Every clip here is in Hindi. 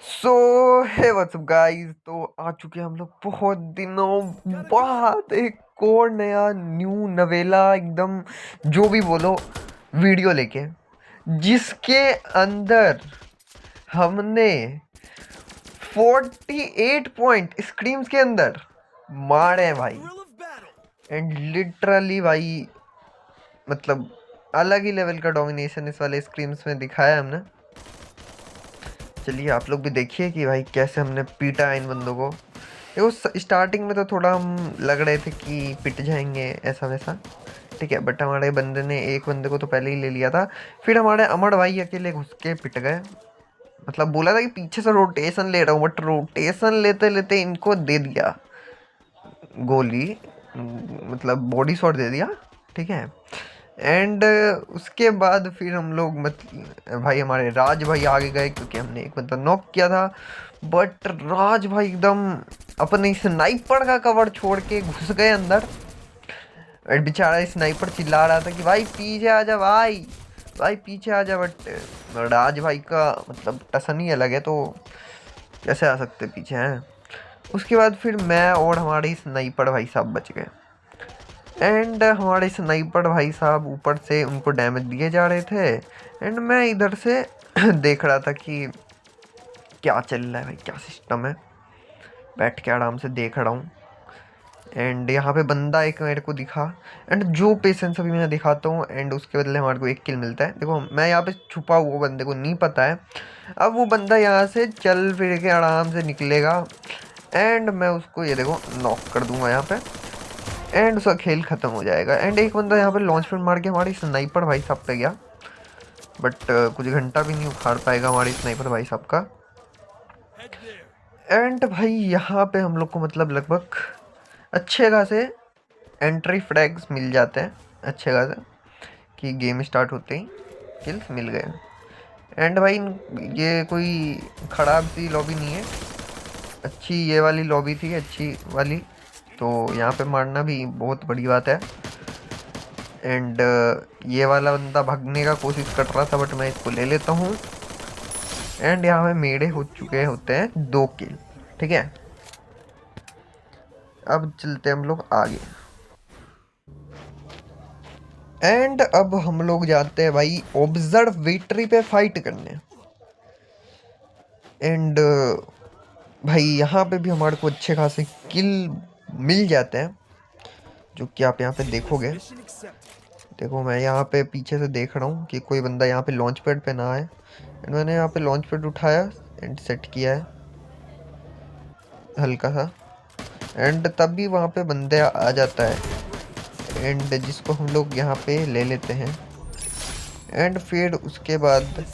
सो हे व्हाट्सअप गाइस। तो आ चुके हैं हम लोग बहुत दिनों बाद एक और नया न्यू नवेला एकदम जो भी बोलो वीडियो लेके, जिसके अंदर हमने 48 पॉइंट स्क्रीम्स के अंदर मारे हैं भाई। एंड लिटरली भाई मतलब अलग ही लेवल का डोमिनेशन इस वाले स्क्रीम्स में दिखाया हमने। चलिए आप लोग भी देखिए कि भाई कैसे हमने पीटा है इन बंदों को। देखो स्टार्टिंग में तो थोड़ा हम लग रहे थे कि पिट जाएंगे ऐसा वैसा, ठीक है, बट हमारे बंदे ने एक बंदे को तो पहले ही ले लिया था। फिर हमारे अमर भाई अकेले घुस के पिट गए। मतलब बोला था कि पीछे से रोटेशन ले रहा हूँ, बट रोटेशन लेते लेते इनको दे दिया गोली, मतलब बॉडी शॉट दे दिया, ठीक है। एंड उसके बाद फिर हम लोग भाई हमारे राज भाई आगे गए क्योंकि हमने एक बंदा नॉक किया था। बट राज भाई एकदम अपने स्नाइपर का कवर छोड़ के घुस गए अंदर। और बेचारा स्नाइपर चिल्ला रहा था कि भाई पीछे आ जा, भाई भाई पीछे आ जा। बट राज भाई का मतलब टसन ही अलग है, तो कैसे आ सकते पीछे हैं। उसके बाद फिर मैं और हमारे स्नाइपर भाई साहब बच गए। एंड हमारे स्नाइपर भाई साहब ऊपर से उनको डैमेज दिए जा रहे थे। एंड मैं इधर से देख रहा था कि क्या चल रहा है भाई, क्या सिस्टम है। बैठ के आराम से देख रहा हूँ। एंड यहाँ पे बंदा एक मेरे को दिखा। एंड जो पेशेंस अभी मैं दिखाता हूँ एंड उसके बदले हमारे को एक किल मिलता है। देखो मैं यहाँ पे छुपा हुआ, बंदे को नहीं पता है। अब वो बंदा यहाँ से चल फिर के आराम से निकलेगा एंड मैं उसको ये देखो नॉक कर दूंगा यहाँ पे। एंड उसका खेल खत्म हो जाएगा। एंड एक बंदा यहाँ पे लॉन्च पैड मार के हमारी स्नाइपर भाई साहब पे गया, बट कुछ घंटा भी नहीं उखाड़ पाएगा हमारी स्नाइपर भाई साहब का। एंड भाई यहाँ पे हम लोग को मतलब लगभग अच्छे खासे एंट्री फ्रैग्स मिल जाते हैं, अच्छे खासे, कि गेम स्टार्ट होते ही किल्स मिल गए। एंड भाई ये कोई ख़राब सी लॉबी नहीं है, अच्छी ये वाली लॉबी थी, अच्छी वाली। तो यहाँ पे मारना भी बहुत बड़ी बात है। एंड ये वाला बंदा भागने का कोशिश कर रहा था, बट मैं इसको ले लेता हूँ। एंड यहाँ पे मेरे हो चुके होते हैं 2 किल, ठीक है। अब चलते हैं हम लोग आगे। एंड अब हम लोग जाते हैं भाई ऑब्जर्वेटरी पे फाइट करने। एंड भाई यहाँ पे भी हमारे को अच्छे खासे किल मिल जाते हैं, जो कि आप यहाँ पे देखोगे। देखो मैं यहाँ पे पीछे से देख रहा हूँ कि कोई बंदा यहाँ पे लॉन्च पैड पे ना आए। एंड मैंने यहाँ पे लॉन्च पैड उठाया एंड सेट किया है हल्का सा। एंड तब भी वहाँ पे बंदे आ जाता है, एंड जिसको हम लोग यहाँ पे ले लेते हैं। एंड फिर उसके बाद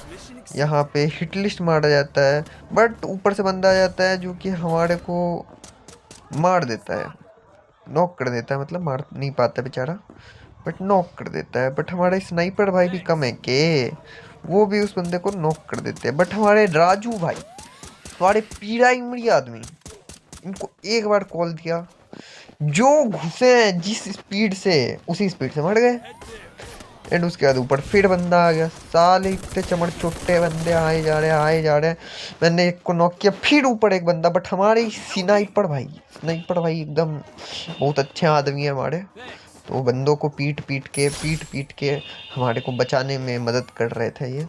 यहाँ पे हिट लिस्ट मारा जाता है, बट ऊपर से बंदा आ जाता है जो कि हमारे को मार देता है, नॉक कर देता है। मतलब मार नहीं पाता बेचारा, बट नॉक कर देता है। बट हमारे स्नाइपर भाई भी कम है के वो भी उस बंदे को नॉक कर देते हैं। बट हमारे राजू भाई, हमारे पीड़ा इमड़ी आदमी, इनको एक बार कॉल दिया, जो घुसे हैं जिस स्पीड से उसी स्पीड से मर गए। एंड उसके बाद ऊपर फिर बंदा आ गया। साले इतने चमड़ चुट्टे बंदे आए जा रहे हैं, आए जा रहे हैं। मैंने एक को नॉक किया, फिर ऊपर एक बंदा। बट हमारे स्नाइपर भाई एकदम बहुत अच्छे आदमी है हमारे। तो वो बंदों को पीट पीट के हमारे को बचाने में मदद कर रहे थे ये।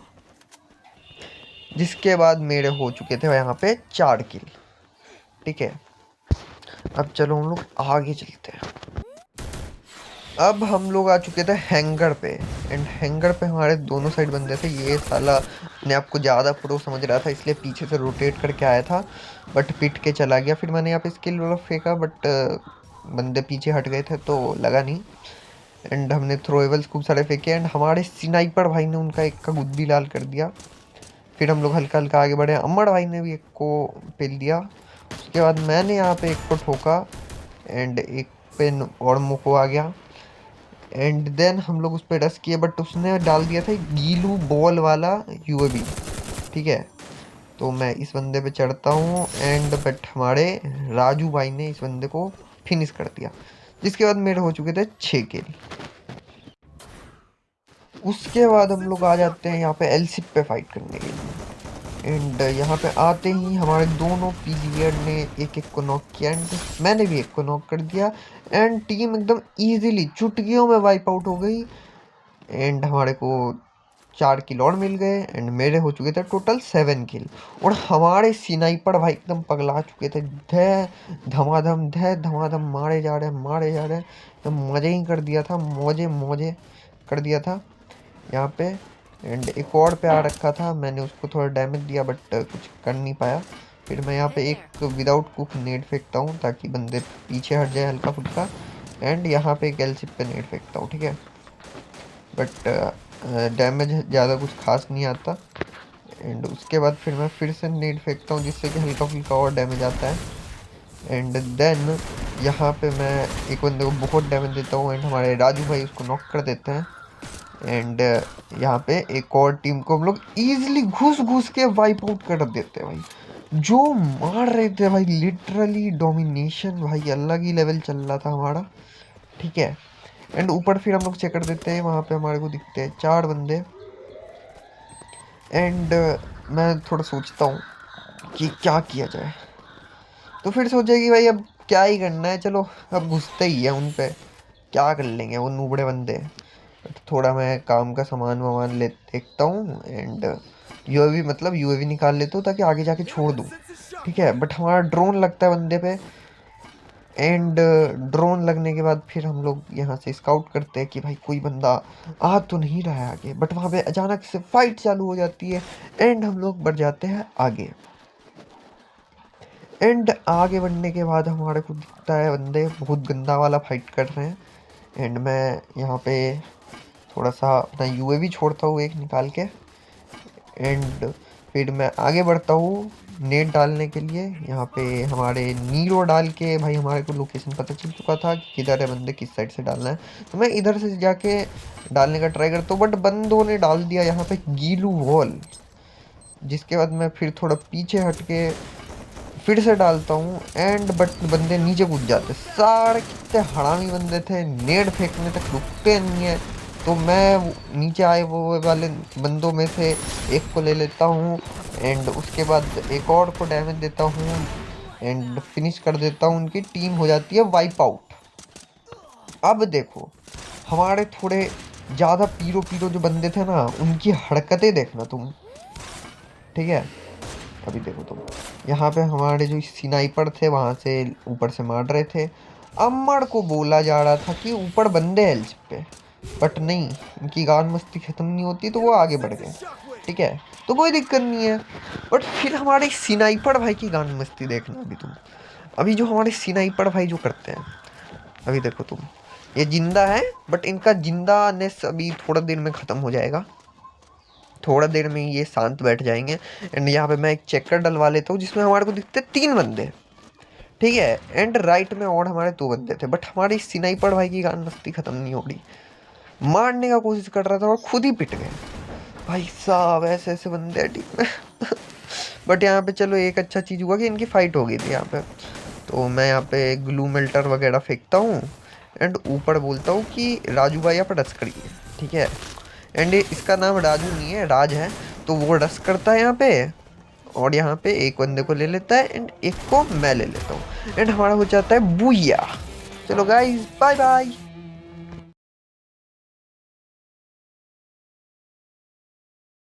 जिसके बाद मेरे हो चुके थे यहाँ पे 4 किल, ठीक है। अब चलो हम लोग आगे चलते हैं। अब हम लोग आ चुके थे हैंगर पे। एंड हैंगर पे हमारे दोनों साइड बंदे थे। ये साला अपने आप को ज़्यादा प्रो समझ रहा था, इसलिए पीछे से रोटेट करके आया था, बट पिट के चला गया। फिर मैंने यहाँ पे स्किल वाला फेंका, बट बंदे पीछे हट गए थे तो लगा नहीं। एंड हमने थ्रोएबल्स खूब सारे फेंके। एंड हमारे स्नाइपर भाई ने उनका एक का गुद्दी लाल कर दिया। फिर हम लोग हल्का हल्का आगे बढ़े, अमर भाई ने भी एक को पेल दिया। उसके बाद मैंने यहाँ पे एक को ठोका एंड एक पे और मुको आ गया। एंड देन हम लोग उस पर रस किए, बट उसने डाल दिया था गीलू बॉल वाला यूएवी, ठीक है। तो मैं इस बंदे पे चढ़ता हूँ एंड बट हमारे राजू भाई ने इस बंदे को फिनिश कर दिया। जिसके बाद मेरे हो चुके थे 6 किल। उसके बाद हम लोग आ जाते हैं यहाँ पे एलसिप पे फाइट करने के लिए। एंड यहाँ पे आते ही हमारे दोनों प्लेयर ने एक एक को नॉक किया एंड मैंने भी एक को नॉक कर दिया एंड टीम एकदम इजीली चुटकियों में वाइप आउट हो गई। एंड हमारे को 4 किल और मिल गए एंड मेरे हो चुके थे टोटल 7 किल। और हमारे स्नाइपर भाई एकदम पगला चुके थे, धे धमाधम मारे जा रहे तो मजे ही कर दिया था, मौजे कर दिया था यहाँ पे। एंड एक और पे आ रखा था, मैंने उसको थोड़ा डैमेज दिया बट कुछ कर नहीं पाया। फिर मैं यहाँ पे एक विदाउट कुक नेट फेंकता हूँ ताकि बंदे पीछे हट जाए हल्का फुल्का। एंड यहाँ पे एक एलसिप पे नेट फेंकता हूँ, ठीक है, बट डैमेज ज़्यादा कुछ खास नहीं आता। एंड उसके बाद फिर मैं फिर से नेट फेंकता हूँ जिससे कि हल्का फुल्का और डैमेज आता है। एंड देन यहाँ पे मैं एक बंदे को बहुत डैमेज देता हूँ एंड हमारे राजू भाई उसको नॉक कर देते हैं। एंड यहाँ पे एक और टीम को हम लोग ईजिली घुस के वाइप आउट कर देते हैं भाई। जो मार रहे थे भाई, लिटरली डोमिनेशन भाई अलग ही लेवल चल रहा था हमारा, ठीक है। एंड ऊपर फिर हम लोग चेक कर देते हैं, वहाँ पे हमारे को दिखते हैं 4 बंदे। एंड मैं थोड़ा सोचता हूँ कि क्या किया जाए, तो फिर सोचा कि भाई अब क्या ही करना है, चलो अब घुसते ही है उन पे, क्या कर लेंगे वो नूबड़े बंदे। तो थोड़ा मैं काम का सामान वामान ले देखता हूँ एंड यूएवी मतलब यूएवी निकाल लेता हूँ ताकि आगे जाके छोड़ दूँ, ठीक है। बट हमारा ड्रोन लगता है बंदे पे एंड ड्रोन लगने के बाद फिर हम लोग यहाँ से स्काउट करते हैं कि भाई कोई बंदा आ तो नहीं रहा है आगे। बट वहाँ पे अचानक से फाइट चालू हो जाती है एंड हम लोग बढ़ जाते हैं आगे। एंड आगे बढ़ने के बाद हमारे को दिखता है बंदे बहुत गंदा वाला फाइट कर रहे हैं। एंड मैं यहाँ पे थोड़ा सा अपना यूएवी छोड़ता हूँ एक निकाल के एंड फिर मैं आगे बढ़ता हूँ नेट डालने के लिए। यहाँ पे हमारे नीरो डाल के भाई हमारे को लोकेशन पता चल चुका था कि किधर है बंदे, किस साइड से डालना है। तो मैं इधर से जाके डालने का ट्राई करता हूँ बट बंदों ने डाल दिया यहाँ पे गीलू वॉल, जिसके बाद मैं फिर थोड़ा पीछे हट के फिर से डालता हूँ एंड बट बंदे नीचे कूद जाते। सारे कितने हरामी बंदे थे, नेट फेंकने तक रुकते नहीं है। तो मैं नीचे आए वो वाले बंदों में से एक को ले लेता हूँ एंड उसके बाद एक और को डैमेज देता हूँ एंड फिनिश कर देता हूँ। उनकी टीम हो जाती है वाइप आउट। अब देखो हमारे थोड़े ज़्यादा पीरो जो बंदे थे ना, उनकी हरकतें देखना तुम, ठीक है। अभी देखो तुम, यहाँ पे हमारे जो स्नाइपर थे वहाँ से ऊपर से मार रहे थे। अम्मड़ को बोला जा रहा था कि ऊपर बंदे हैं एल्स पे, बट नहीं, इनकी गान मस्ती खत्म नहीं होती तो वो आगे बढ़ गए, ठीक है, तो कोई दिक्कत नहीं है। बट फिर हमारे स्नाइपर भाई की गान मस्ती देखना अभी तुम। अभी जो हमारे स्नाइपर भाई जो करते हैं, अभी देखो तुम, ये जिंदा है बट इनका जिंदानेस अभी थोड़ा देर में ख़त्म हो जाएगा, थोड़ा देर में ये शांत बैठ जाएंगे। एंड यहाँ पे मैं एक चेकर डलवा लेता हूँ जिसमें हमारे को दिखते 3 बंदे, ठीक है। एंड राइट में और हमारे 2 बंदे थे बट हमारी स्नाइपर भाई की गान मस्ती खत्म नहीं हो रही, मारने का कोशिश कर रहा था और खुद ही पिट गए भाई साहब, ऐसे ऐसे बंदे हैं टीम में। बट यहाँ पे चलो एक अच्छा चीज़ हुआ कि इनकी फाइट हो गई थी यहाँ पे। तो मैं यहाँ पे ग्लू मेल्टर वगैरह फेंकता हूँ एंड ऊपर बोलता हूँ कि राजू भाई आप रस करिए, ठीक है। एंड इसका नाम राजू नहीं है, राज है। तो वो रस करता है यहाँ पे और यहाँ पे एक बंदे को ले लेता है एंड एक को मैं ले लेता हूँ एंड हमारा हो जाता है बुया। चलो गाइस बाय बाय।